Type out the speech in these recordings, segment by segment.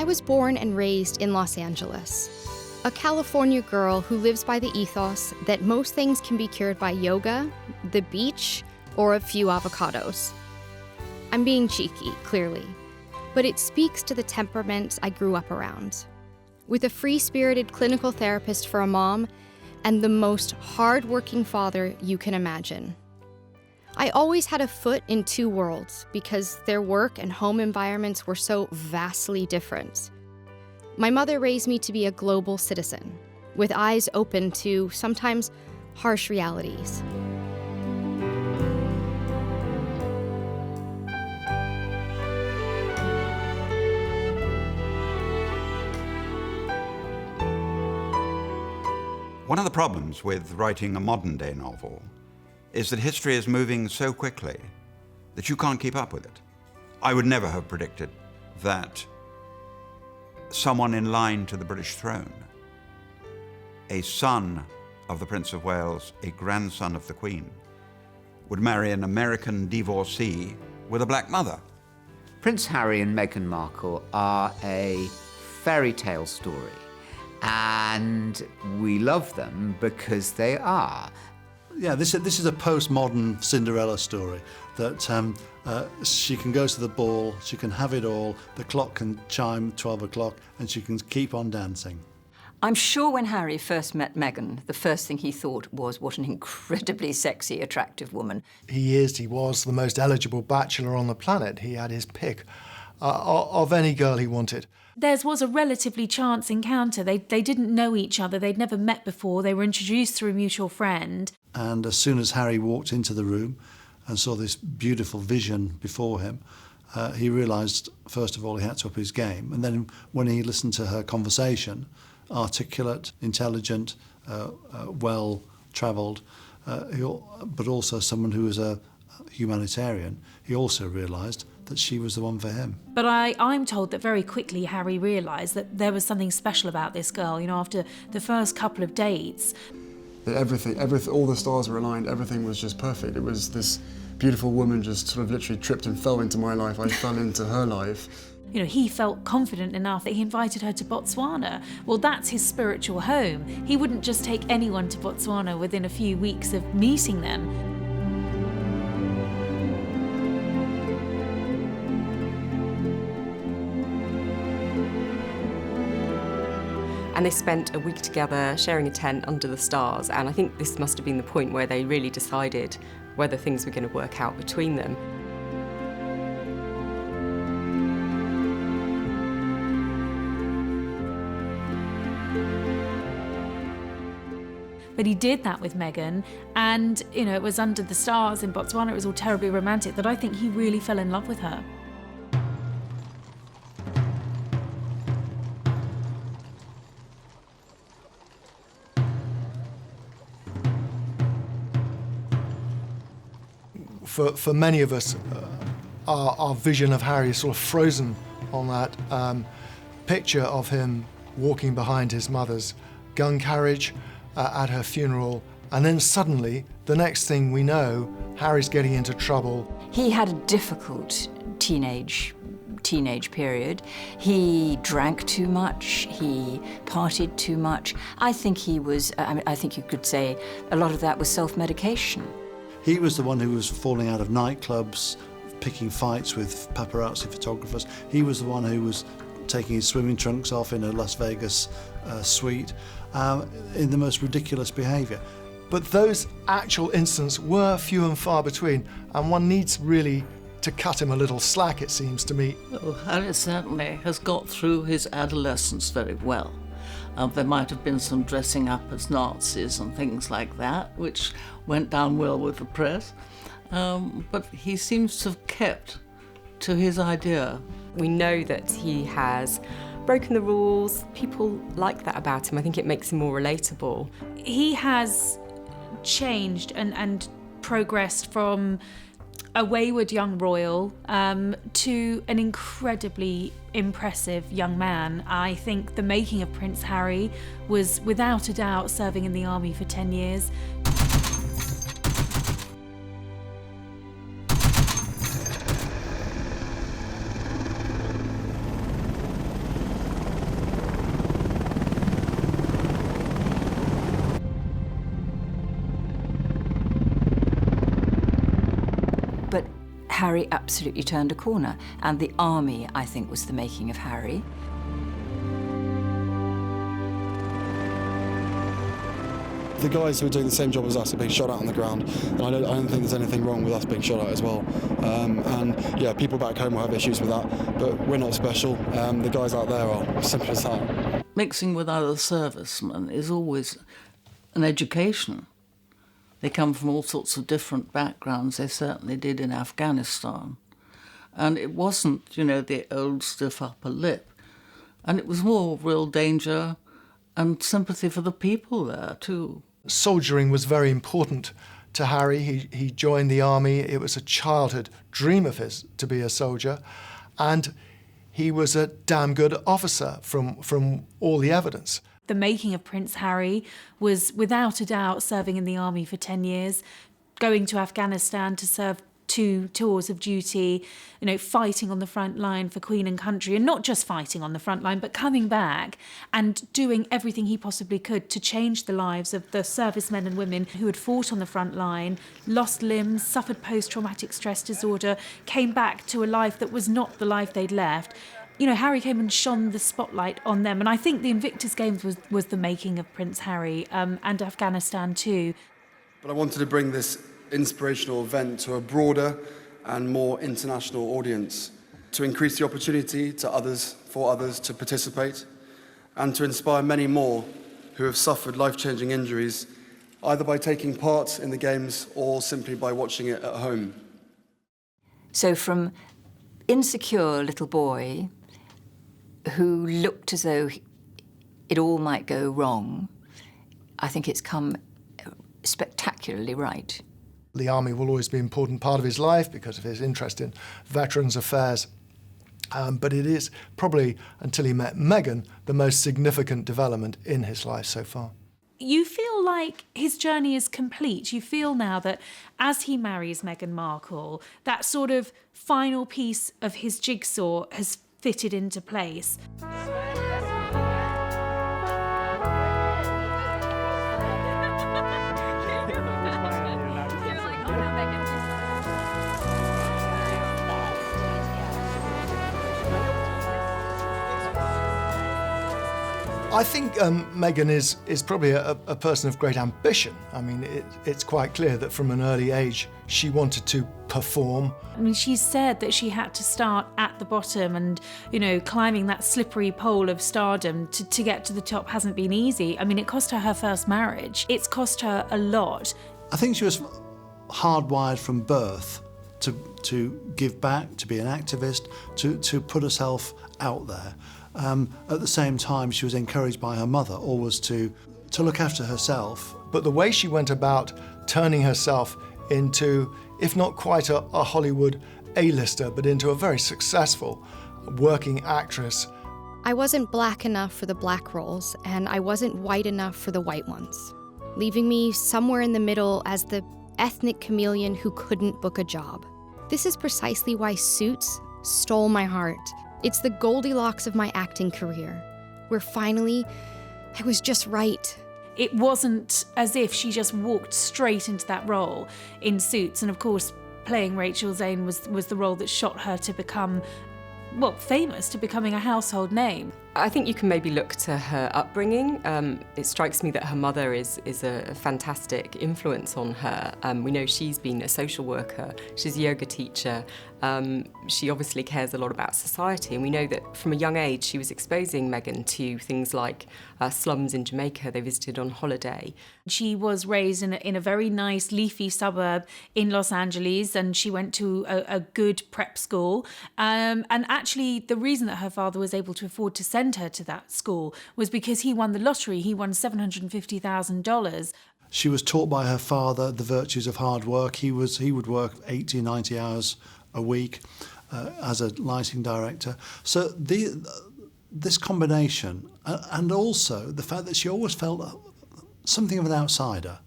I was born and raised in Los Angeles, a California girl who lives by the ethos that most things can be cured by yoga, the beach, or a few avocados. I'm being cheeky, clearly, but it speaks to the temperament I grew up around. With a free-spirited clinical therapist for a mom and the most hard-working father you can imagine. I always had a foot in two worlds because their work and home environments were so vastly different. My mother raised me to be a global citizen, with eyes open to sometimes harsh realities. One of the problems with writing a modern-day novel is that history is moving so quickly that you can't keep up with it. I would never have predicted that someone in line to the British throne, a son of the Prince of Wales, a grandson of the Queen, would marry an American divorcee with a black mother. Prince Harry and Meghan Markle are a fairy tale story, and we love them because they are. Yeah, this is a postmodern Cinderella story, that she can go to the ball, she can have it all, the clock can chime 12 o'clock, and she can keep on dancing. I'm sure when Harry first met Meghan, the first thing he thought was, what an incredibly sexy, attractive woman. He was the most eligible bachelor on the planet. He had his pick of any girl he wanted. Theirs was a relatively chance encounter. They didn't know each other. They'd never met before. They were introduced through a mutual friend. And as soon as Harry walked into the room and saw this beautiful vision before him, he realised, first of all, he had to up his game. And then when he listened to her conversation, articulate, intelligent, well-travelled, but also someone who was a humanitarian, he also realised that she was the one for him. But I'm told that very quickly Harry realised that there was something special about this girl. You know, after the first couple of dates. Everything, all the stars were aligned, everything was just perfect. It was this beautiful woman just sort of literally tripped and fell into my life. I fell into her life. You know, he felt confident enough that he invited her to Botswana. Well, that's his spiritual home. He wouldn't just take anyone to Botswana within a few weeks of meeting them. And they spent a week together sharing a tent under the stars, and I think this must have been the point where they really decided whether things were going to work out between them. But he did that with Meghan, and, you know, it was under the stars in Botswana, it was all terribly romantic, that I think he really fell in love with her. For many of us, our vision of Harry is sort of frozen on that picture of him walking behind his mother's gun carriage at her funeral, and then suddenly, the next thing we know, Harry's getting into trouble. He had a difficult teenage period. He drank too much, he partied too much. I think he was, I think you could say a lot of that was self-medication. He was the one who was falling out of nightclubs, picking fights with paparazzi photographers. He was the one who was taking his swimming trunks off in a Las Vegas suite in the most ridiculous behaviour. But those actual incidents were few and far between, and one needs really to cut him a little slack, it seems to me. Well, Harry certainly has got through his adolescence very well. There might have been some dressing up as Nazis and things like that, which went down well with the press. But he seems to have kept to his idea. We know that he has broken the rules. People like that about him. I think it makes him more relatable. He has changed and progressed from a wayward young royal to an incredibly impressive young man. I think the making of Prince Harry was without a doubt serving in the army for 10 years. Harry absolutely turned a corner, and the army, I think, was the making of Harry. The guys who are doing the same job as us are being shot at on the ground, and I don't think there's anything wrong with us being shot at as well. And yeah, people back home will have issues with that, but we're not special. The guys out there are, simple as that. Mixing with other servicemen is always an education. They come from all sorts of different backgrounds. They certainly did in Afghanistan. And it wasn't, the old stiff upper lip. And it was more real danger and sympathy for the people there, too. Soldiering was very important to Harry. He joined the army. It was a childhood dream of his to be a soldier. And he was a damn good officer from all the evidence. The making of Prince Harry was, without a doubt, serving in the army for 10 years, going to Afghanistan to serve 2 tours of duty, fighting on the front line for Queen and country, and not just fighting on the front line, but coming back and doing everything he possibly could to change the lives of the servicemen and women who had fought on the front line, lost limbs, suffered post-traumatic stress disorder, came back to a life that was not the life they'd left. Harry came and shone the spotlight on them, and I think the Invictus Games was the making of Prince Harry, and Afghanistan too. But I wanted to bring this inspirational event to a broader and more international audience, to increase the opportunity for others to participate, and to inspire many more who have suffered life-changing injuries, either by taking part in the Games or simply by watching it at home. So from insecure little boy who looked as though it all might go wrong, I think it's come spectacularly right. The army will always be an important part of his life because of his interest in veterans' affairs. But it is probably, until he met Meghan, the most significant development in his life so far. You feel like his journey is complete. You feel now that as he marries Meghan Markle, that sort of final piece of his jigsaw has fitted into place. I think Meghan is probably a person of great ambition. I mean, it's quite clear that from an early age she wanted to perform. I mean, she said that she had to start at the bottom and, climbing that slippery pole of stardom to get to the top hasn't been easy. I mean, it cost her first marriage. It's cost her a lot. I think she was hardwired from birth to give back, to be an activist, to put herself out there. At the same time, she was encouraged by her mother always to look after herself. But the way she went about turning herself into, if not quite a Hollywood A-lister, but into a very successful working actress. I wasn't black enough for the black roles, and I wasn't white enough for the white ones, leaving me somewhere in the middle as the ethnic chameleon who couldn't book a job. This is precisely why Suits stole my heart. It's the Goldilocks of my acting career, where finally I was just right. It wasn't as if she just walked straight into that role in Suits. And of course, playing Rachel Zane was the role that shot her to become, famous, to becoming a household name. I think you can maybe look to her upbringing. It strikes me that her mother is a fantastic influence on her. We know she's been a social worker, she's a yoga teacher. She obviously cares a lot about society, and we know that from a young age she was exposing Meghan to things like slums in Jamaica they visited on holiday. She was raised in a very nice leafy suburb in Los Angeles, and she went to a good prep school. And actually the reason that her father was able to afford to send her to that school was because he won the lottery. He won $750,000. She was taught by her father the virtues of hard work. He would work 80, 90 hours a week as a lighting director. So this combination, and also the fact that she always felt something of an outsider,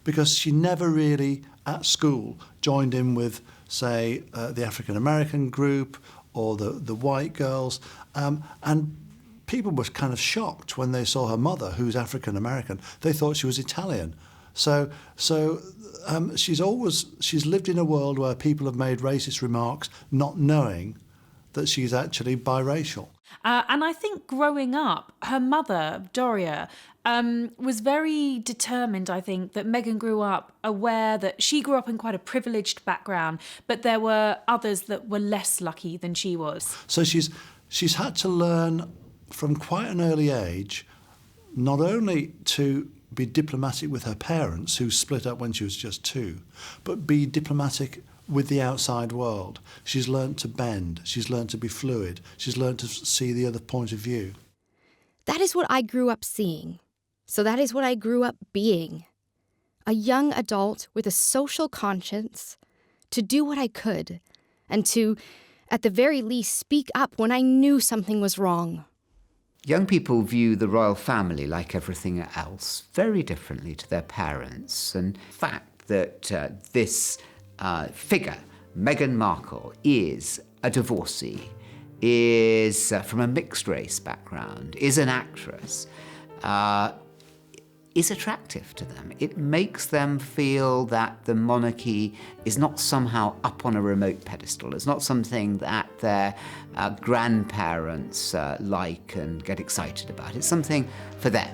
because she never really at school joined in with, say, the African American group or the white girls, and people were kind of shocked when they saw her mother, who's African American. They thought she was Italian. She's lived in a world where people have made racist remarks, not knowing that she's actually biracial. And I think growing up, her mother, Doria, was very determined, I think, that Meghan grew up aware that she grew up in quite a privileged background, but there were others that were less lucky than she was. So she's had to learn from quite an early age not only to be diplomatic with her parents, who split up when she was just 2, but be diplomatic with the outside world. She's learned to bend, she's learned to be fluid, she's learned to see the other point of view. That is what I grew up seeing. So that is what I grew up being. A young adult with a social conscience to do what I could and to, at the very least, speak up when I knew something was wrong. Young people view the royal family, like everything else, very differently to their parents. And the fact that this figure, Meghan Markle, is a divorcee, is from a mixed race background, is an actress, is attractive to them. It makes them feel that the monarchy is not somehow up on a remote pedestal. It's not something that their grandparents like and get excited about. It's something for them.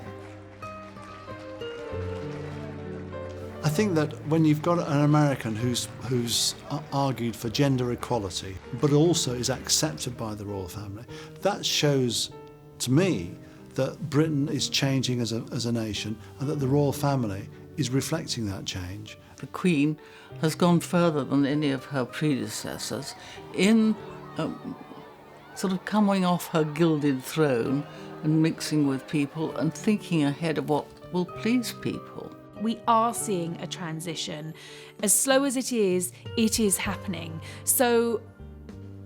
I think that when you've got an American who's argued for gender equality, but also is accepted by the royal family, that shows to me that Britain is changing as a nation and that the royal family is reflecting that change. The Queen has gone further than any of her predecessors in sort of coming off her gilded throne and mixing with people and thinking ahead of what will please people. We are seeing a transition. As slow as it is happening. So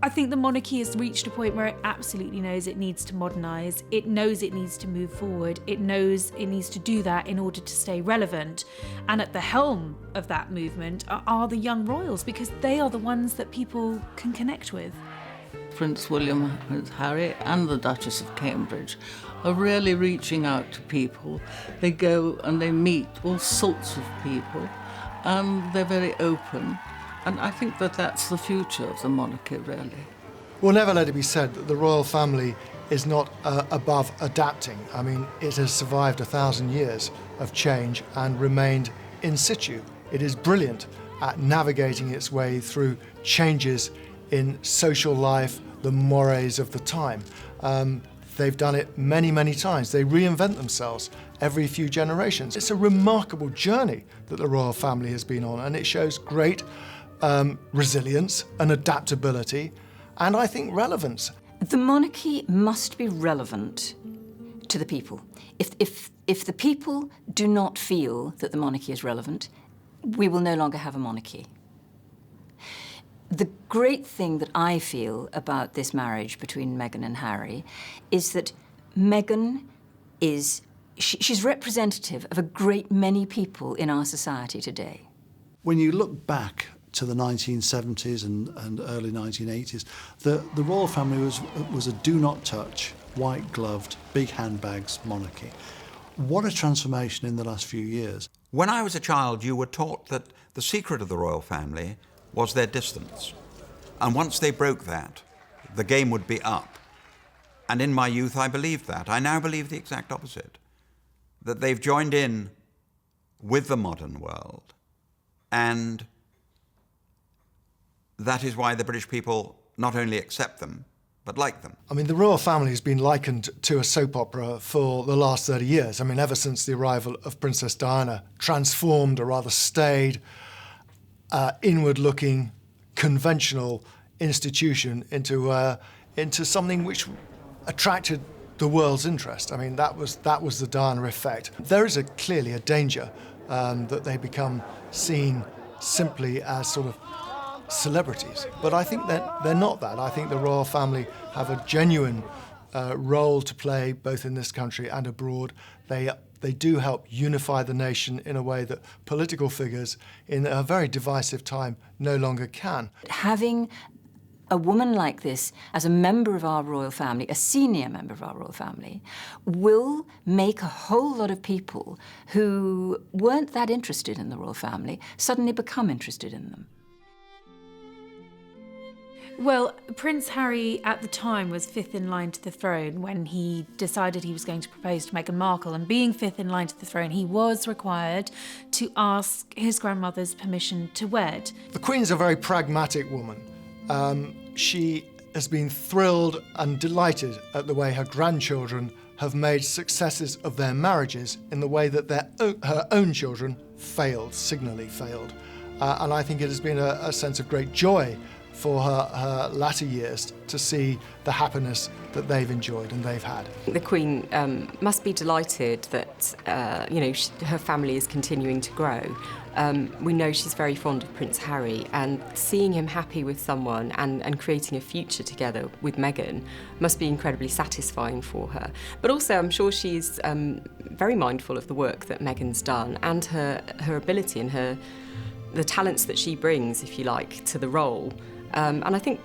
I think the monarchy has reached a point where it absolutely knows it needs to modernise. It knows it needs to move forward. It knows it needs to do that in order to stay relevant. And at the helm of that movement are the young royals, because they are the ones that people can connect with. Prince William, Prince Harry and the Duchess of Cambridge are really reaching out to people. They go and they meet all sorts of people and they're very open. And I think that that's the future of the monarchy, really. We'll never let it be said that the royal family is not above adapting. I mean, it has survived 1,000 years of change and remained in situ. It is brilliant at navigating its way through changes in social life, the mores of the time. They've done it many, many times. They reinvent themselves every few generations. It's a remarkable journey that the royal family has been on, and it shows great resilience and adaptability, and I think relevance. The monarchy must be relevant to the people. If the people do not feel that the monarchy is relevant, we will no longer have a monarchy. The great thing that I feel about this marriage between Meghan and Harry is that Meghan is, she's representative of a great many people in our society today. When you look back to the 1970s and early 1980s, the royal family was a do-not-touch, white-gloved, big handbags monarchy. What a transformation in the last few years. When I was a child, you were taught that the secret of the royal family was their distance. And once they broke that, the game would be up. And in my youth, I believed that. I now believe the exact opposite, that they've joined in with the modern world. And that is why the British people not only accept them, but like them. I mean, the royal family has been likened to a soap opera for the last 30 years. I mean, ever since the arrival of Princess Diana, transformed, or rather stayed, inward-looking, conventional institution into something which attracted the world's interest. I mean, that was the Diana effect. There is clearly a danger that they become seen simply as sort of celebrities. But I think that they're not that. I think the royal family have a genuine role to play both in this country and abroad. They do help unify the nation in a way that political figures in a very divisive time no longer can. Having A woman like this, as a member of our royal family, a senior member of our royal family, will make a whole lot of people who weren't that interested in the royal family suddenly become interested in them. Well, Prince Harry at the time was fifth in line to the throne when he decided he was going to propose to Meghan Markle, and being fifth in line to the throne, he was required to ask his grandmother's permission to wed. The Queen's a very pragmatic woman. She has been thrilled and delighted at the way her grandchildren have made successes of their marriages in the way that her own children failed, signally failed. And I think it has been a sense of great joy for her latter years to see the happiness that they've enjoyed and they've had. The Queen must be delighted that her family is continuing to grow. We know she's very fond of Prince Harry, and seeing him happy with someone and creating a future together with Meghan must be incredibly satisfying for her. But also I'm sure she's very mindful of the work that Meghan's done and her ability and the talents that she brings, if you like, to the role. And I think,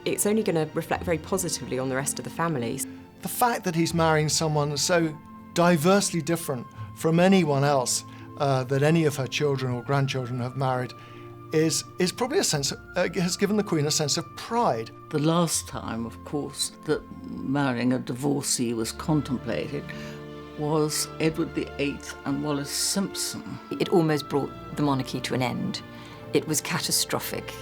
it's only going to reflect very positively on the rest of the family. The fact that he's marrying someone so diversely different from anyone else that any of her children or grandchildren have married is probably has given the Queen a sense of pride. The last time, of course, that marrying a divorcee was contemplated was Edward VIII and Wallis Simpson. It almost brought the monarchy to an end. It was catastrophic.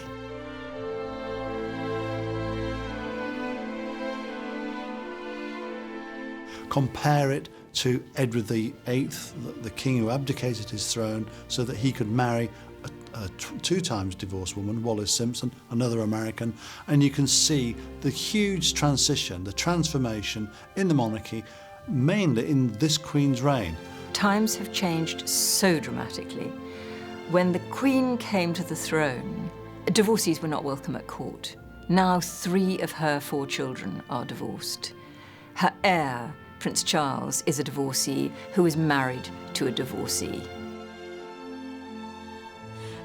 Compare it to Edward VIII, the king who abdicated his throne so that he could marry a 2 times divorced woman, Wallis Simpson, another American, and you can see the huge transition, the transformation in the monarchy, mainly in this Queen's reign. Times have changed so dramatically. When the Queen came to the throne, divorcees were not welcome at court. Now 3 of her 4 children are divorced. Her heir, Prince Charles, is a divorcee who is married to a divorcee.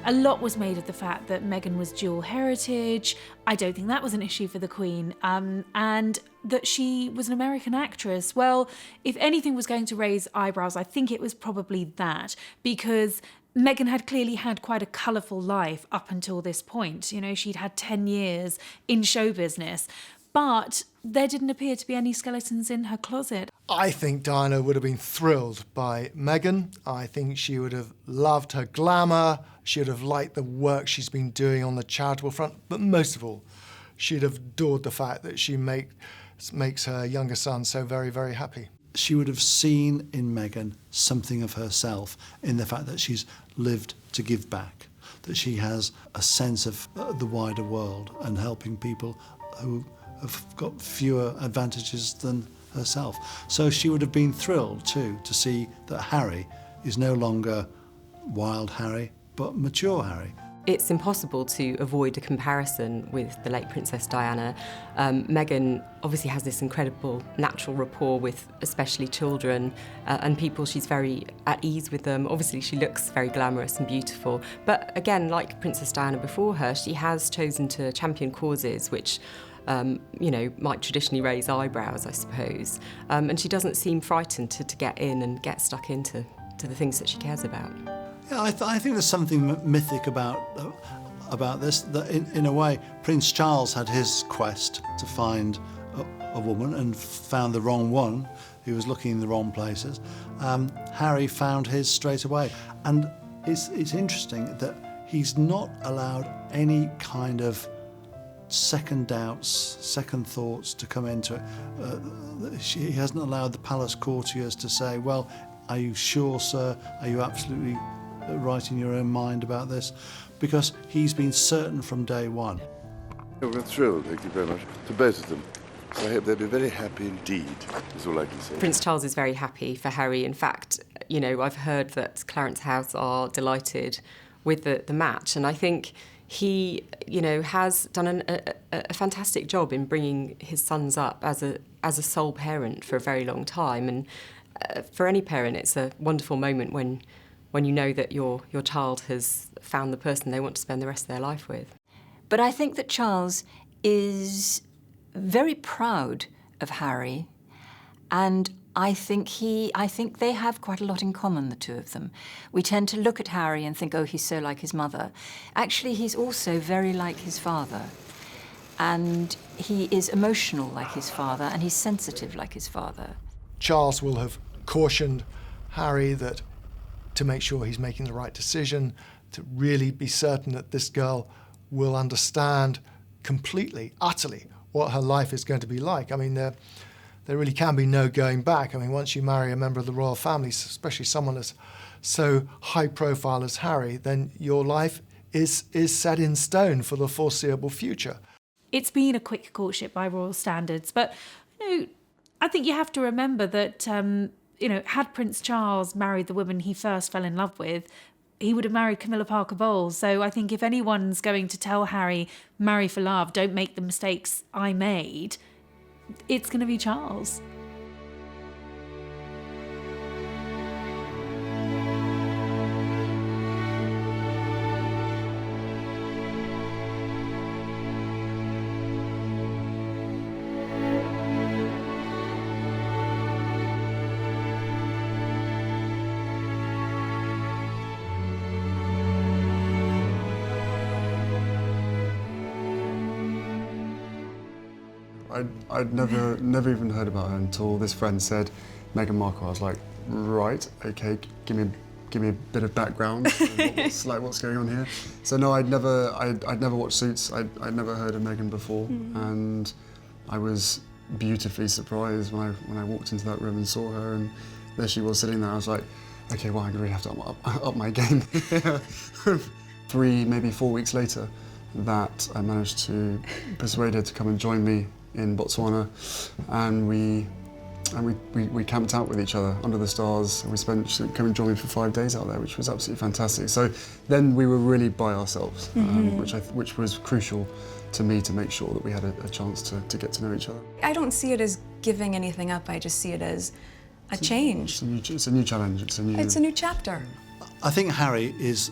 A lot was made of the fact that Meghan was dual heritage. I don't think that was an issue for the Queen. And that she was an American actress. Well, if anything was going to raise eyebrows, I think it was probably that, because Meghan had clearly had quite a colourful life up until this point. She'd had 10 years in show business, but there didn't appear to be any skeletons in her closet. I think Diana would have been thrilled by Meghan. I think she would have loved her glamour. She would have liked the work she's been doing on the charitable front. But most of all, she'd have adored the fact that she makes her younger son so very, very happy. She would have seen in Meghan something of herself in the fact that she's lived to give back, that she has a sense of the wider world and helping people who have got fewer advantages than herself. So she would have been thrilled too to see that Harry is no longer wild Harry, but mature Harry. It's impossible to avoid a comparison with the late Princess Diana. Meghan obviously has this incredible natural rapport with especially children and people. She's very at ease with them. Obviously she looks very glamorous and beautiful, but again, like Princess Diana before her, she has chosen to champion causes which might traditionally raise eyebrows, I suppose. And she doesn't seem frightened to get in and get stuck into the things that she cares about. Yeah, I think there's something mythic about this, that in a way Prince Charles had his quest to find a woman and found the wrong one. He was looking in the wrong places. Harry found his straight away. And it's interesting that he's not allowed any kind of second doubts, second thoughts to come into it. He hasn't allowed the palace courtiers to say, well, are you sure, sir? Are you absolutely right in your own mind about this? Because he's been certain from day one. We're thrilled, thank you very much, to both of them. So I hope they'll be very happy indeed, is all I can say. Prince Charles is very happy for Harry. In fact, I've heard that Clarence House are delighted with the match, and I think he, has done a fantastic job in bringing his sons up as a sole parent for a very long time. And for any parent, it's a wonderful moment when you know that your child has found the person they want to spend the rest of their life with. But I think that Charles is very proud of Harry, and I think they have quite a lot in common, the two of them. We tend to look at Harry and think, oh, he's so like his mother. Actually, he's also very like his father. And he is emotional like his father, and he's sensitive like his father. Charles will have cautioned Harry that to make sure he's making the right decision, to really be certain that this girl will understand completely, utterly, what her life is going to be like. I mean, there really can be no going back. I mean, once you marry a member of the royal family, especially someone as so high profile as Harry, then your life is set in stone for the foreseeable future. It's been a quick courtship by royal standards, but I think you have to remember that had Prince Charles married the woman he first fell in love with, he would have married Camilla Parker Bowles. So I think if anyone's going to tell Harry, marry for love, don't make the mistakes I made, it's going to be Charles. I'd never even heard about her until this friend said Meghan Markle. I was like, right, okay, give me a bit of background. what's going on here? So no, I'd never watched Suits. I'd never heard of Meghan before, and I was beautifully surprised when I walked into that room and saw her, and there she was sitting there. I was like, okay, well, I really have to up my game. 3, maybe 4 weeks later, that I managed to persuade her to come and join me in Botswana, and we camped out with each other under the stars. She came and joined me for 5 days out there, which was absolutely fantastic. So then we were really by ourselves, which was crucial to me to make sure that we had a chance to get to know each other. I don't see it as giving anything up. I just see it as a change. It's a new challenge. It's a new chapter. I think Harry is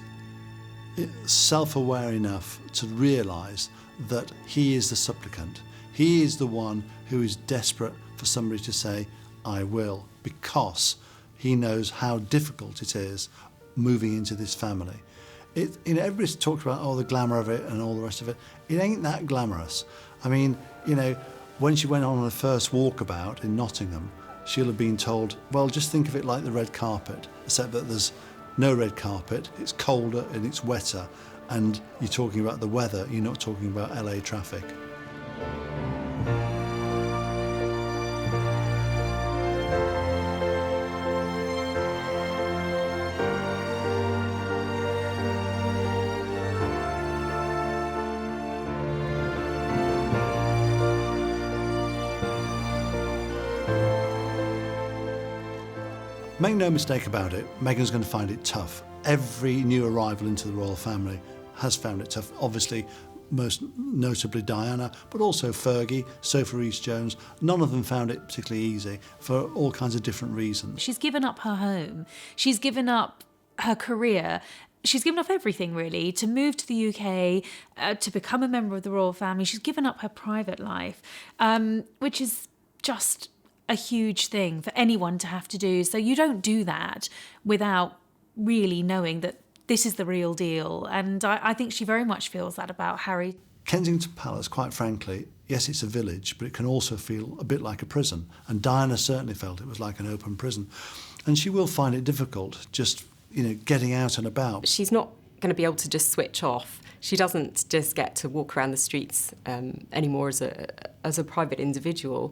self-aware enough to realise that he is the supplicant. He is the one who is desperate for somebody to say, I will, because he knows how difficult it is moving into this family. Everybody's talked about the glamour of it and all the rest of it. It ain't that glamorous. I mean, when she went on her first walkabout in Nottingham, she'll have been told, well, just think of it like the red carpet, except that there's no red carpet, it's colder and it's wetter, and you're talking about the weather, you're not talking about LA traffic. Make no mistake about it, Meghan's going to find it tough. Every new arrival into the royal family has found it tough. Obviously, most notably Diana, but also Fergie, Sophie Rhys-Jones. None of them found it particularly easy for all kinds of different reasons. She's given up her home. She's given up her career. She's given up everything, really, to move to the UK, to become a member of the royal family. She's given up her private life, which is just a huge thing for anyone to have to do. So you don't do that without really knowing that this is the real deal. And I think she very much feels that about Harry. Kensington Palace, quite frankly, yes, it's a village, but it can also feel a bit like a prison. And Diana certainly felt it was like an open prison. And she will find it difficult just, getting out and about. She's not going to be able to just switch off. She doesn't just get to walk around the streets anymore as a private individual.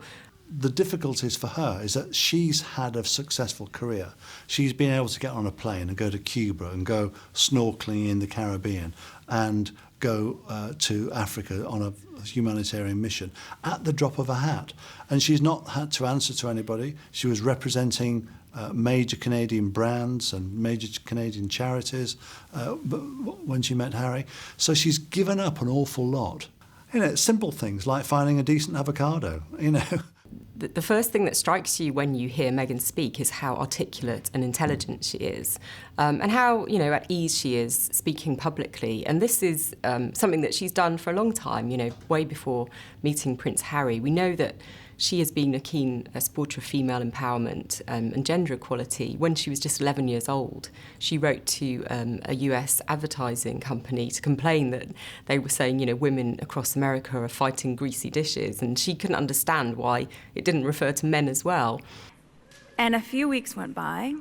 The difficulties for her is that she's had a successful career. She's been able to get on a plane and go to Cuba and go snorkeling in the Caribbean and go to Africa on a humanitarian mission at the drop of a hat. And she's not had to answer to anybody. She was representing major Canadian brands and major Canadian charities when she met Harry. So she's given up an awful lot. Simple things like finding a decent avocado, the first thing that strikes you when you hear Meghan speak is how articulate and intelligent she is, and how, at ease she is speaking publicly. And this is something that she's done for a long time, way before meeting Prince Harry. We know that she has been a keen supporter of female empowerment and gender equality. When she was just 11 years old, she wrote to a US advertising company to complain that they were saying, women across America are fighting greasy dishes, and she couldn't understand why it didn't refer to men as well. And a few weeks went by,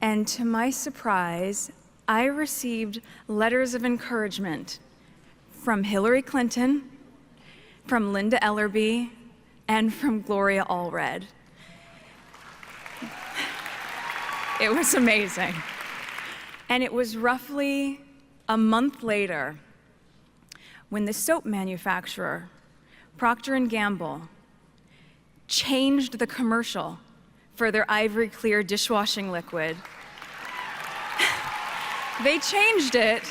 and to my surprise, I received letters of encouragement from Hillary Clinton, from Linda Ellerbee, and from Gloria Allred. It was amazing. And it was roughly a month later when the soap manufacturer, Procter & Gamble, changed the commercial for their Ivory Clear dishwashing liquid. They changed it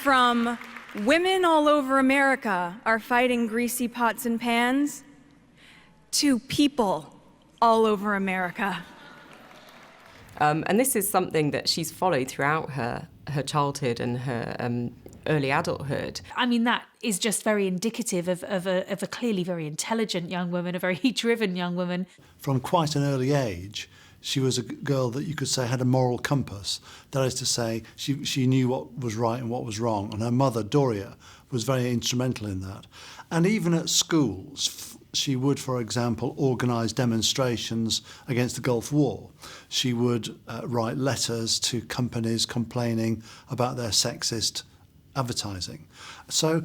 from "Women all over America are fighting greasy pots and pans" to "People all over America." And this is something that she's followed throughout her childhood and her early adulthood. I mean, that is just very indicative of a clearly very intelligent young woman, a very driven young woman. From quite an early age, she was a girl that you could say had a moral compass. That is to say, she knew what was right and what was wrong. And her mother, Doria, was very instrumental in that. And even at schools, she would, for example, organise demonstrations against the Gulf War. She would write letters to companies complaining about their sexist advertising. So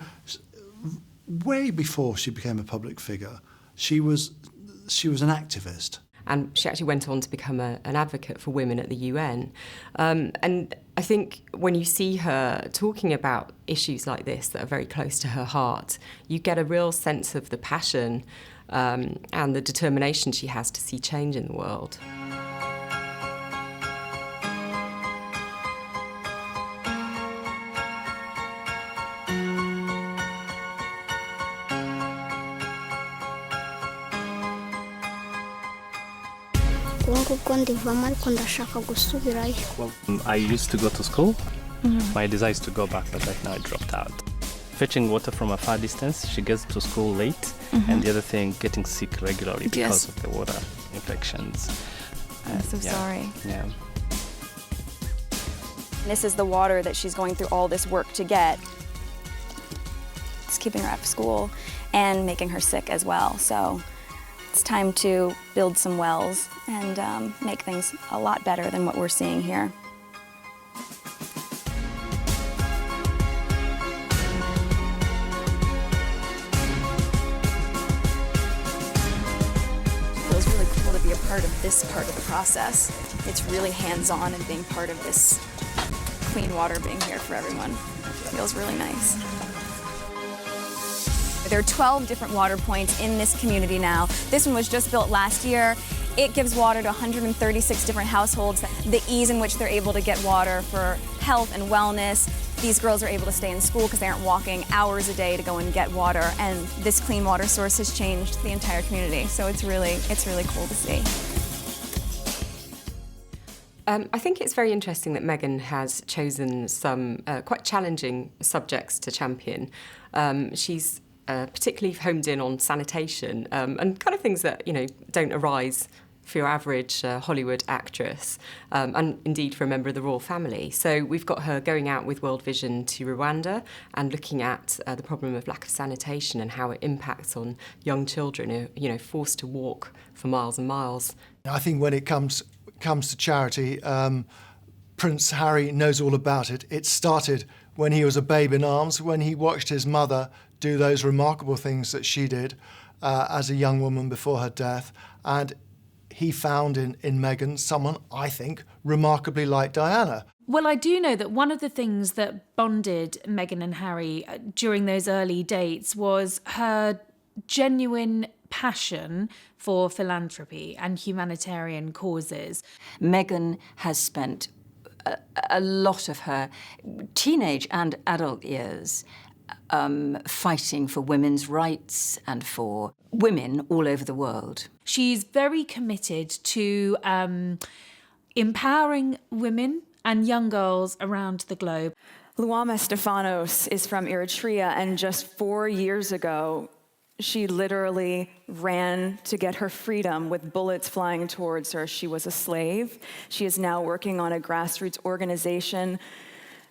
way before she became a public figure, she was an activist. And she actually went on to become an advocate for women at the UN. And I think when you see her talking about issues like this that are very close to her heart, you get a real sense of the passion and the determination she has to see change in the world. I used to go to school. My desire is to go back, but right now I dropped out. Fetching water from a far distance, she gets to school late, and the other thing, getting sick regularly because of the water infections. I'm so sorry. Yeah. This is the water that she's going through all this work to get. It's keeping her out of school and making her sick as well. So it's time to build some wells and make things a lot better than what we're seeing here. It feels really cool to be a part of this part of the process. It's really hands-on and being part of this clean water being here for everyone. It feels really nice. There are 12 different water points in this community now. This one was just built last year. It gives water to 136 different households. The ease in which they're able to get water for health and wellness. These girls are able to stay in school because they aren't walking hours a day to go and get water. And this clean water source has changed the entire community. So it's really cool to see. I think it's very interesting that Meghan has chosen some quite challenging subjects to champion. She's particularly homed in on sanitation and kind of things that, don't arise for your average Hollywood actress and indeed for a member of the royal family. So we've got her going out with World Vision to Rwanda and looking at the problem of lack of sanitation and how it impacts on young children who, forced to walk for miles and miles. I think when it comes to charity, Prince Harry knows all about it. It started when he was a babe in arms, when he watched his mother do those remarkable things that she did as a young woman before her death. And he found in Meghan someone, I think, remarkably like Diana. Well, I do know that one of the things that bonded Meghan and Harry during those early dates was her genuine passion for philanthropy and humanitarian causes. Meghan has spent a lot of her teenage and adult years fighting for women's rights and for women all over the world. She's very committed to empowering women and young girls around the globe. Luama Stefanos is from Eritrea, and just 4 years ago, she literally ran to get her freedom with bullets flying towards her. She was a slave. She is now working on a grassroots organization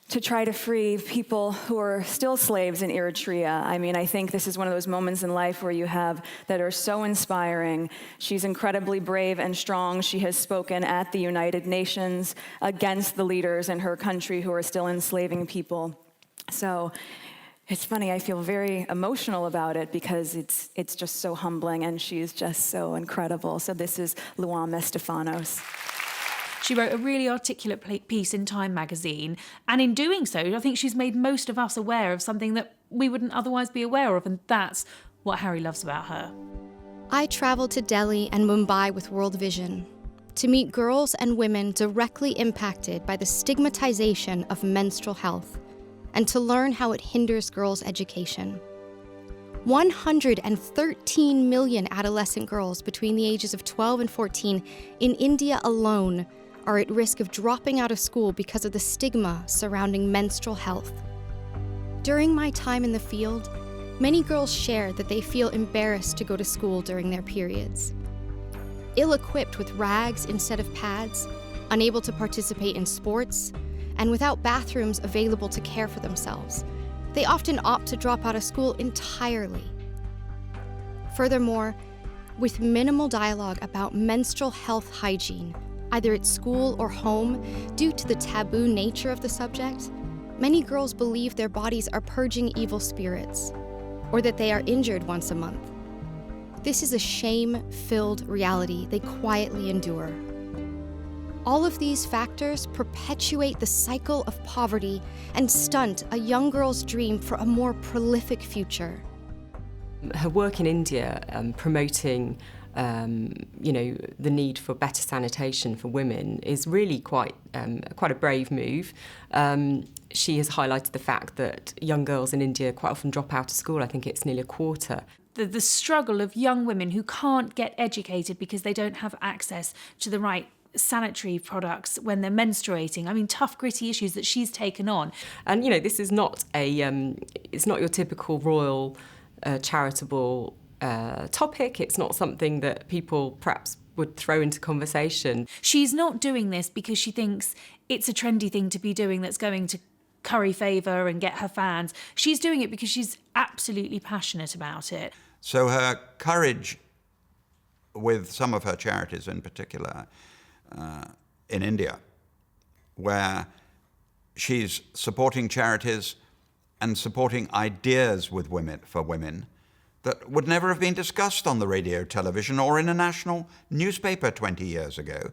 to try to free people who are still slaves in Eritrea. I mean, I think this is one of those moments in life where you have that are so inspiring. She's incredibly brave and strong. She has spoken at the United Nations against the leaders in her country who are still enslaving people. So it's funny, I feel very emotional about it because it's just so humbling, and she's just so incredible. So this is Luama Stefanos. She wrote a really articulate piece in Time magazine, and in doing so, I think she's made most of us aware of something that we wouldn't otherwise be aware of, and that's what Harry loves about her. I traveled to Delhi and Mumbai with World Vision to meet girls and women directly impacted by the stigmatization of menstrual health and to learn how it hinders girls' education. 113 million adolescent girls between the ages of 12 and 14 in India alone are at risk of dropping out of school because of the stigma surrounding menstrual health. During my time in the field, many girls shared that they feel embarrassed to go to school during their periods. Ill-equipped with rags instead of pads, unable to participate in sports, and without bathrooms available to care for themselves, they often opt to drop out of school entirely. Furthermore, with minimal dialogue about menstrual health hygiene, either at school or home, due to the taboo nature of the subject, many girls believe their bodies are purging evil spirits, or that they are injured once a month. This is a shame-filled reality they quietly endure. All of these factors perpetuate the cycle of poverty and stunt a young girl's dream for a more prolific future. Her work in India, promoting the need for better sanitation for women is really quite a brave move. She has highlighted the fact that young girls in India quite often drop out of school. I think it's nearly a quarter. The struggle of young women who can't get educated because they don't have access to the right sanitary products when they're menstruating. I mean, tough, gritty issues that she's taken on. And, this is not it's not your typical royal charitable topic. It's not something that people perhaps would throw into conversation. She's not doing this because she thinks it's a trendy thing to be doing that's going to curry favour and get her fans. She's doing it because she's absolutely passionate about it. So her courage with some of her charities in particular, in India, where she's supporting charities and supporting ideas for women that would never have been discussed on the radio, television, or in a national newspaper 20 years ago.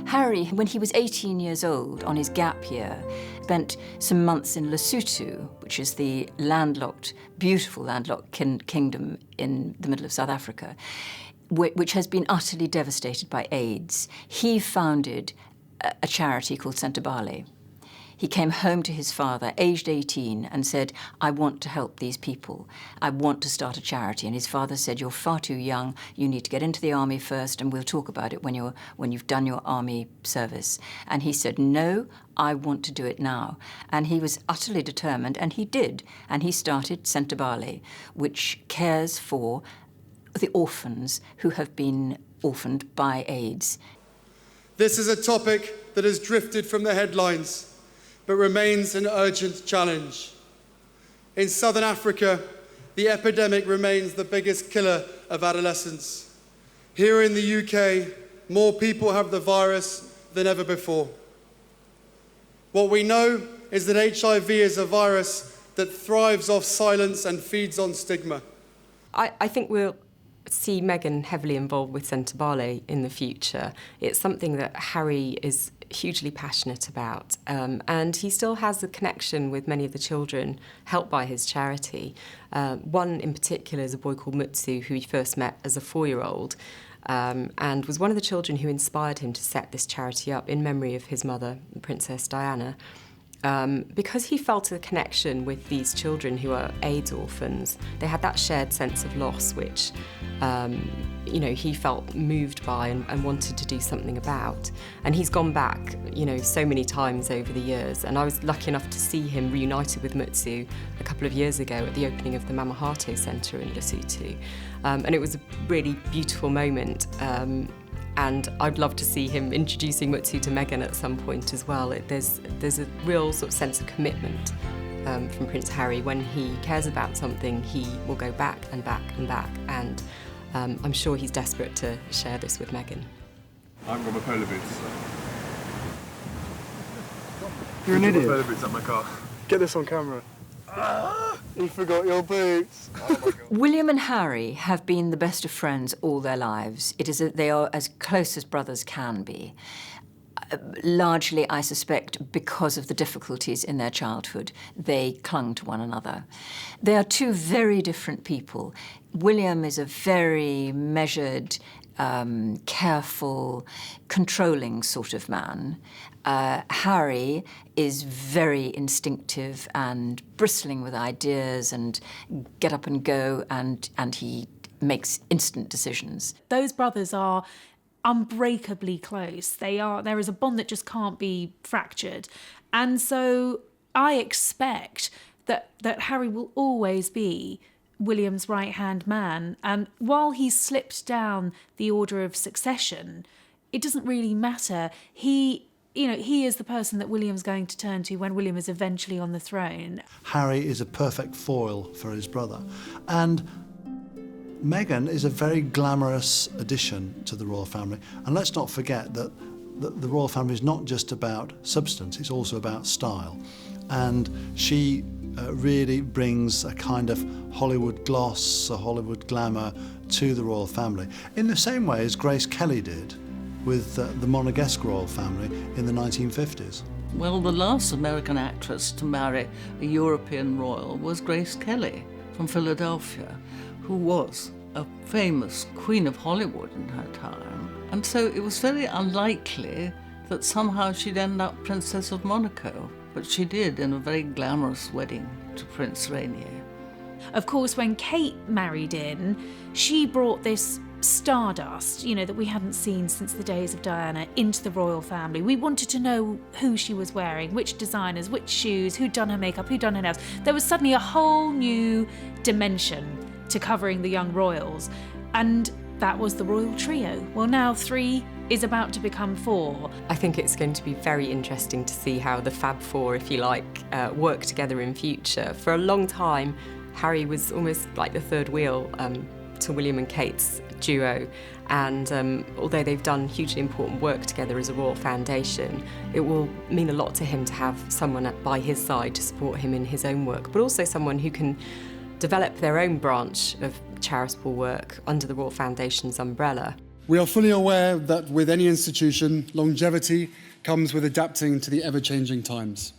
Harry, when he was 18 years old, on his gap year, spent some months in Lesotho, which is the beautiful landlocked kingdom in the middle of South Africa, which has been utterly devastated by AIDS. He founded a charity called Sentabale. He came home to his father, aged 18, and said, I want to help these people. I want to start a charity. And his father said, you're far too young. You need to get into the army first, and we'll talk about it when you've done your army service. And he said, no, I want to do it now. And he was utterly determined, and he did. And he started Sentabale, which cares for the orphans who have been orphaned by AIDS. This is a topic that has drifted from the headlines, but remains an urgent challenge. In southern Africa, the epidemic remains the biggest killer of adolescents. Here in the UK, more people have the virus than ever before. What we know is that HIV is a virus that thrives off silence and feeds on stigma. I think we'll see Meghan heavily involved with Centre Ballet in the future. It's something that Harry is hugely passionate about, and he still has a connection with many of the children helped by his charity. One in particular is a boy called Mutsu, who he first met as a 4-year-old, and was one of the children who inspired him to set this charity up in memory of his mother, Princess Diana. Because he felt a connection with these children who are AIDS orphans. They had that shared sense of loss, which he felt moved by and wanted to do something about. And he's gone back, so many times over the years. And I was lucky enough to see him reunited with Mutsu a couple of years ago at the opening of the Mamahato Centre in Lesotho. And it was a really beautiful moment. And I'd love to see him introducing Mutsu to Meghan at some point as well. There's a real sort of sense of commitment from Prince Harry. When he cares about something, he will go back and back and back. And I'm sure he's desperate to share this with Meghan. I haven't got my polo boots. You're an idiot. Polo boots at my car. Get this on camera. You forgot your boots. Oh my God. William and Harry have been the best of friends all their lives. They are as close as brothers can be. Largely, I suspect, because of the difficulties in their childhood, they clung to one another. They are two very different people. William is a very measured, careful, controlling sort of man. Harry is very instinctive and bristling with ideas and get up and go, and he makes instant decisions. Those brothers are unbreakably close. There is a bond that just can't be fractured. And so I expect that Harry will always be William's right-hand man. And while he's slipped down the order of succession, it doesn't really matter. He is the person that William's going to turn to when William is eventually on the throne. Harry is a perfect foil for his brother. And Meghan is a very glamorous addition to the royal family. And let's not forget that the royal family is not just about substance, it's also about style. And she really brings a kind of Hollywood gloss, a Hollywood glamour to the royal family, in the same way as Grace Kelly did with the Monegasque royal family in the 1950s. Well, the last American actress to marry a European royal was Grace Kelly from Philadelphia, who was a famous queen of Hollywood in her time. And so it was very unlikely that somehow she'd end up Princess of Monaco, but she did in a very glamorous wedding to Prince Rainier. Of course, when Kate married in, she brought this stardust, that we hadn't seen since the days of Diana, into the royal family. We wanted to know who she was wearing, which designers, which shoes, who'd done her makeup, who'd done her nails. There was suddenly a whole new dimension to covering the young royals, and that was the royal trio. Well, now 3 is about to become 4. I think it's going to be very interesting to see how the Fab Four, if you like, work together in future. For a long time, Harry was almost like the third wheel to William and Kate's duo, and although they've done hugely important work together as a royal foundation, it will mean a lot to him to have someone by his side to support him in his own work, but also someone who can develop their own branch of charitable work under the Royal Foundation's umbrella. We are fully aware that with any institution, longevity comes with adapting to the ever-changing times.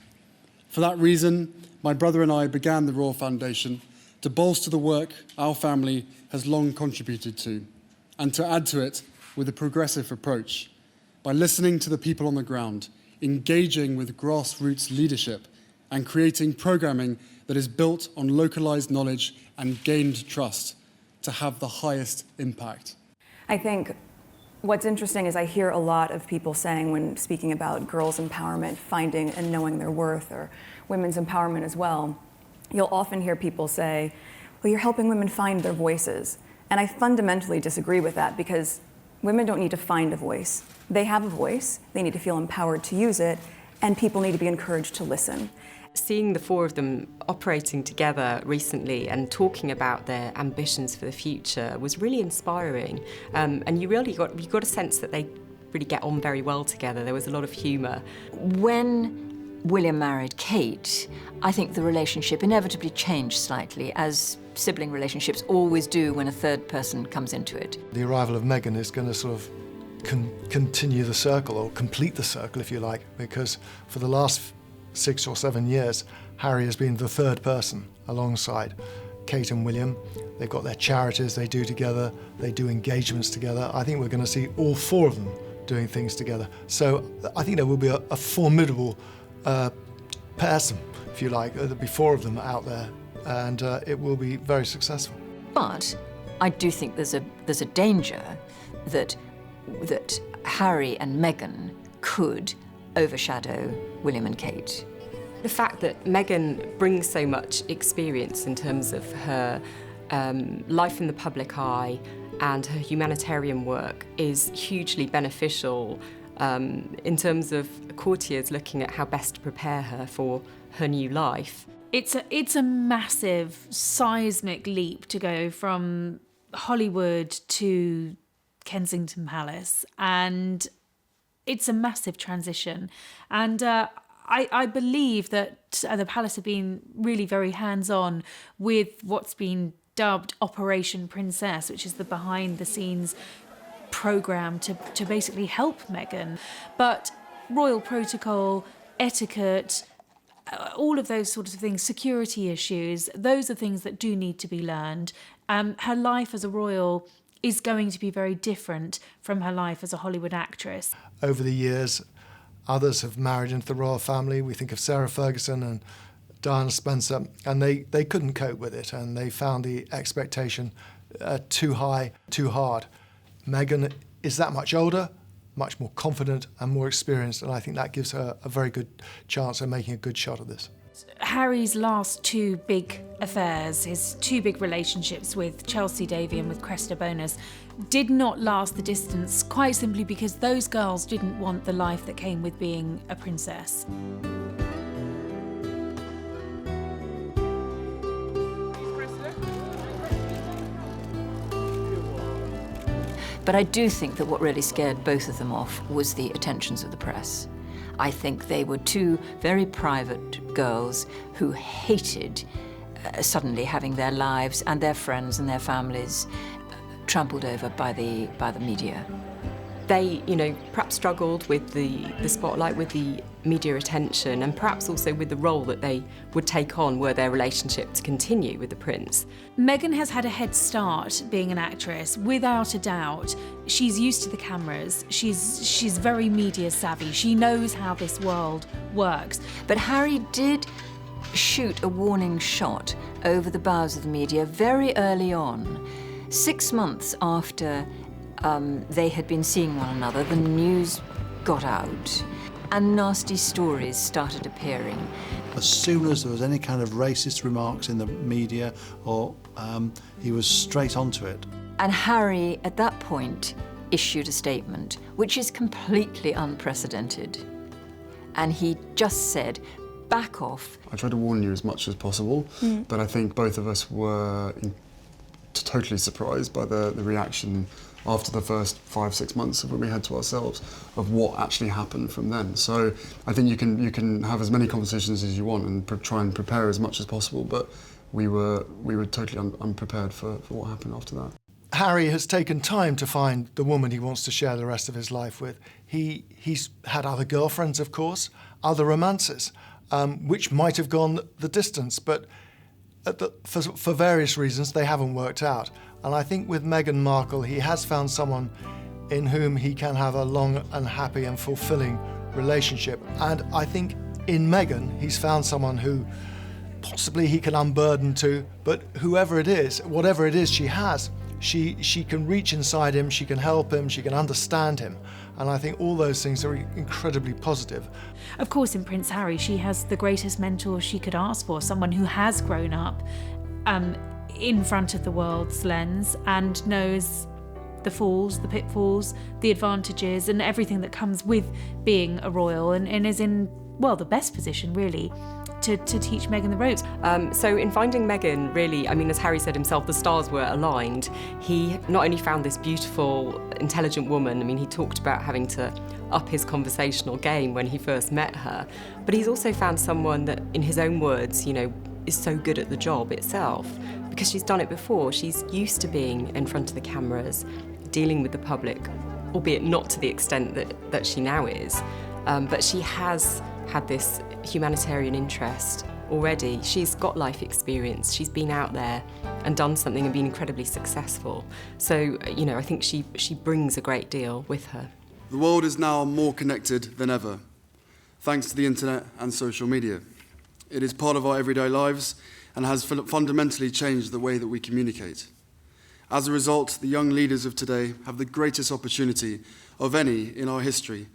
For that reason, my brother and I began the Royal Foundation to bolster the work our family has long contributed to, and to add to it with a progressive approach, by listening to the people on the ground, engaging with grassroots leadership, and creating programming that is built on localized knowledge and gained trust to have the highest impact. I think what's interesting is I hear a lot of people saying, when speaking about girls' empowerment, finding and knowing their worth, or women's empowerment as well, you'll often hear people say, well, you're helping women find their voices. And I fundamentally disagree with that, because women don't need to find a voice. They have a voice, they need to feel empowered to use it, and people need to be encouraged to listen. Seeing the 4 of them operating together recently and talking about their ambitions for the future was really inspiring. And you got a sense that they really get on very well together. There was a lot of humour. When William married Kate, I think the relationship inevitably changed slightly, as sibling relationships always do when a third person comes into it. The arrival of Meghan is going to sort of continue the circle, or complete the circle, if you like, because for the last 6 or 7 years, Harry has been the third person alongside Kate and William. They've got their charities they do together, they do engagements together. I think we're going to see all 4 of them doing things together. So I think there will be a formidable person, if you like. There'll be 4 of them out there, and it will be very successful. But I do think there's a danger that Harry and Meghan could overshadow William and Kate. The fact that Meghan brings so much experience in terms of her life in the public eye and her humanitarian work is hugely beneficial in terms of courtiers looking at how best to prepare her for her new life. It's a massive, seismic leap to go from Hollywood to Kensington Palace, and it's a massive transition. And I believe that the Palace have been really very hands-on with what's been dubbed Operation Princess, which is the behind-the-scenes programme to basically help Meghan. But royal protocol, etiquette, all of those sorts of things, security issues, those are things that do need to be learned. Her life as a royal is going to be very different from her life as a Hollywood actress. Over the years, others have married into the royal family. We think of Sarah Ferguson and Diana Spencer, and they couldn't cope with it, and they found the expectation too high, too hard. Meghan is that much older, much more confident and more experienced, and I think that gives her a very good chance of making a good shot at this. Harry's last 2 big affairs, his 2 big relationships with Chelsea Davy and with Cressida Bonas, did not last the distance, quite simply because those girls didn't want the life that came with being a princess. But I do think that what really scared both of them off was the attentions of the press. I think they were 2 very private girls who hated suddenly having their lives and their friends and their families trampled over by the media. They, perhaps struggled with the spotlight, with the media attention, and perhaps also with the role that they would take on were their relationship to continue with the prince. Meghan has had a head start being an actress, without a doubt. She's used to the cameras. She's very media savvy. She knows how this world works. But Harry did shoot a warning shot over the bows of the media very early on. 6 months after they had been seeing one another, the news got out and nasty stories started appearing. As soon as there was any kind of racist remarks in the media, he was straight onto it. And Harry, at that point, issued a statement, which is completely unprecedented. And he just said, back off. I tried to warn you as much as possible, but I think both of us were totally surprised by the reaction after the first 5-6 months of when we had to ourselves of what actually happened from then. So I think you can have as many conversations as you want and try and prepare as much as possible, but we were totally unprepared for what happened after that. Harry has taken time to find the woman he wants to share the rest of his life with. He's had other girlfriends, of course, other romances, which might have gone the distance, but for various reasons they haven't worked out. And I think with Meghan Markle, he has found someone in whom he can have a long and happy and fulfilling relationship. And I think in Meghan, he's found someone who possibly he can unburden to, but whoever it is, whatever it is she has, she can reach inside him, she can help him, she can understand him. And I think all those things are incredibly positive. Of course, in Prince Harry, she has the greatest mentor she could ask for, someone who has grown up in front of the world's lens and knows the falls, the pitfalls, the advantages and everything that comes with being a royal and is in, well, the best position, really, to teach Meghan the ropes. So in finding Meghan, really, as Harry said himself, the stars were aligned. He not only found this beautiful, intelligent woman, he talked about having to up his conversational game when he first met her, but he's also found someone that, in his own words, is so good at the job itself because she's done it before. She's used to being in front of the cameras, dealing with the public, albeit not to the extent that she now is. But she has had this humanitarian interest already. She's got life experience. She's been out there and done something and been incredibly successful. So, you know, I think she brings a great deal with her. The world is now more connected than ever, thanks to the internet and social media. It is part of our everyday lives and has fundamentally changed the way that we communicate. As a result, the young leaders of today have the greatest opportunity of any in our history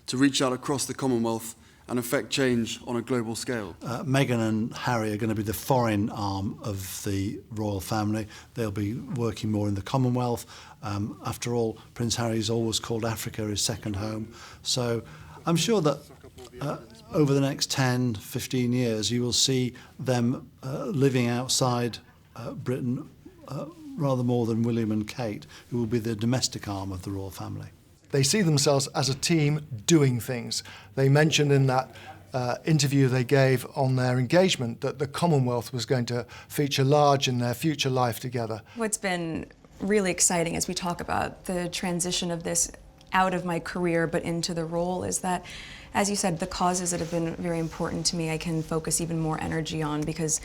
to reach out across the Commonwealth and affect change on a global scale. Meghan and Harry are going to be the foreign arm of the royal family. They'll be working more in the Commonwealth. After all, Prince Harry's always called Africa his second home. So I'm sure that over the next 10, 15 years, you will see them living outside Britain rather more than William and Kate, who will be the domestic arm of the royal family. They see themselves as a team doing things. They mentioned in that interview they gave on their engagement that the Commonwealth was going to feature large in their future life together. What's been really exciting as we talk about the transition of this out of my career but into the role is that, as you said, the causes that have been very important to me I can focus even more energy on, because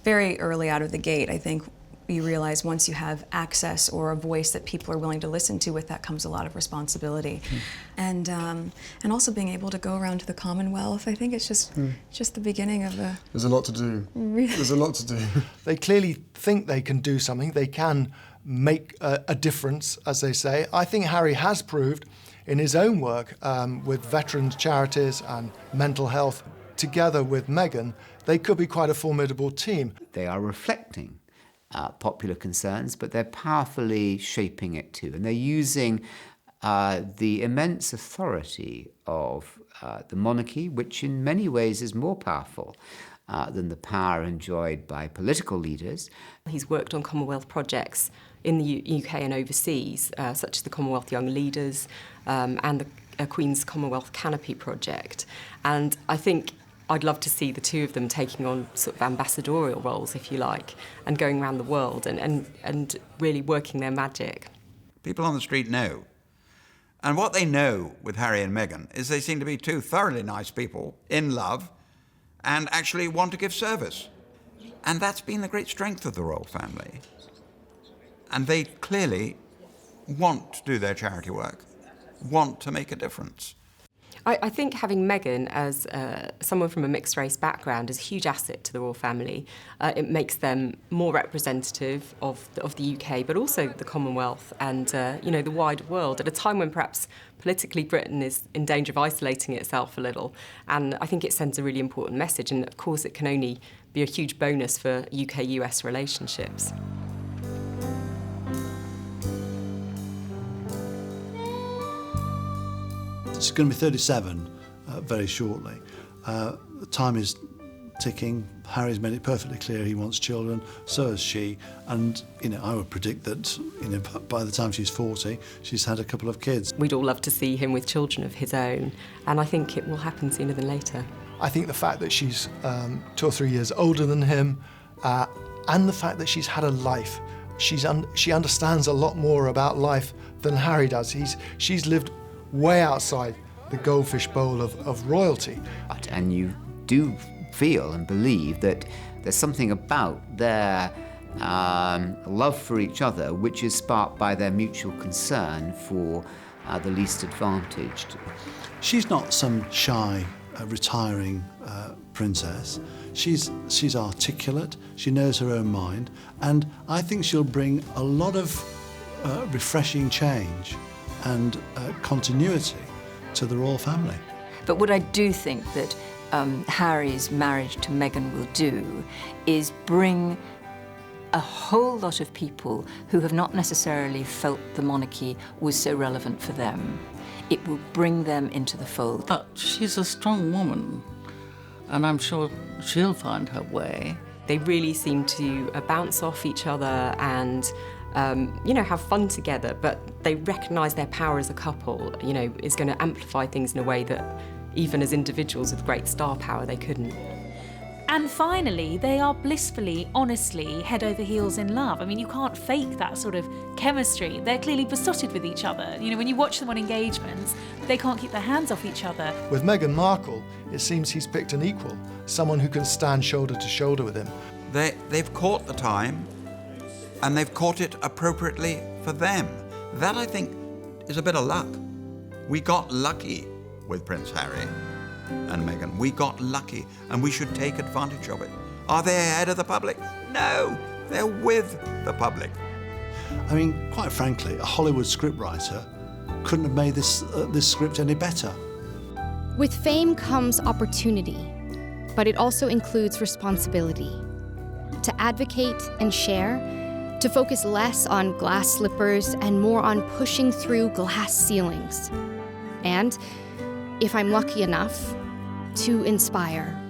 very early out of the gate, I think you realize once you have access or a voice that people are willing to listen to, with that comes a lot of responsibility. And also being able to go around to the Commonwealth, I think it's just the beginning of a... There's a lot to do. There's a lot to do. They clearly think they can do something. They can make a difference, as they say. I think Harry has proved in his own work with veterans charities and mental health, together with Meghan, they could be quite a formidable team. They are reflecting popular concerns, but they're powerfully shaping it too. And they're using the immense authority of the monarchy, which in many ways is more powerful than the power enjoyed by political leaders. He's worked on Commonwealth projects in the UK and overseas, such as the Commonwealth Young Leaders and the Queen's Commonwealth Canopy project. And I think I'd love to see the two of them taking on sort of ambassadorial roles, if you like, and going around the world and really working their magic. People on the street know. And what they know with Harry and Meghan is they seem to be two thoroughly nice people in love and actually want to give service. And that's been the great strength of the royal family. And they clearly want to do their charity work, want to make a difference. I think having Meghan as someone from a mixed-race background is a huge asset to the royal family. It makes them more representative of the UK, but also the Commonwealth and the wider world at a time when perhaps politically Britain is in danger of isolating itself a little. And I think it sends a really important message, and of course it can only be a huge bonus for UK-US relationships. She's going to be 37 very shortly. The time is ticking. Harry's made it perfectly clear he wants children, so has she. And, I would predict that, by the time she's 40, she's had a couple of kids. We'd all love to see him with children of his own, and I think it will happen sooner than later. I think the fact that she's 2 or 3 years older than him, and the fact that she's had a life, she understands a lot more about life than Harry does. She's lived way outside the goldfish bowl of royalty. And you do feel and believe that there's something about their love for each other which is sparked by their mutual concern for the least advantaged. She's not some shy, retiring princess. She's articulate, she knows her own mind, and I think she'll bring a lot of refreshing change and continuity to the royal family. But what I do think that Harry's marriage to Meghan will do is bring a whole lot of people who have not necessarily felt the monarchy was so relevant for them. It will bring them into the fold. She's a strong woman, and I'm sure she'll find her way. They really seem to bounce off each other and have fun together, but they recognise their power as a couple, is going to amplify things in a way that even as individuals with great star power they couldn't. And finally, they are blissfully, honestly, head over heels in love. I mean, you can't fake that sort of chemistry. They're clearly besotted with each other. You know, when you watch them on engagements, they can't keep their hands off each other. With Meghan Markle, it seems he's picked an equal, someone who can stand shoulder to shoulder with him. They've caught the time, and they've caught it appropriately for them. That, I think, is a bit of luck. We got lucky with Prince Harry and Meghan. We got lucky, and we should take advantage of it. Are they ahead of the public? No, they're with the public. I mean, quite frankly, a Hollywood scriptwriter couldn't have made this script any better. With fame comes opportunity, but it also includes responsibility. To advocate and share, to focus less on glass slippers and more on pushing through glass ceilings. And, if I'm lucky enough, to inspire.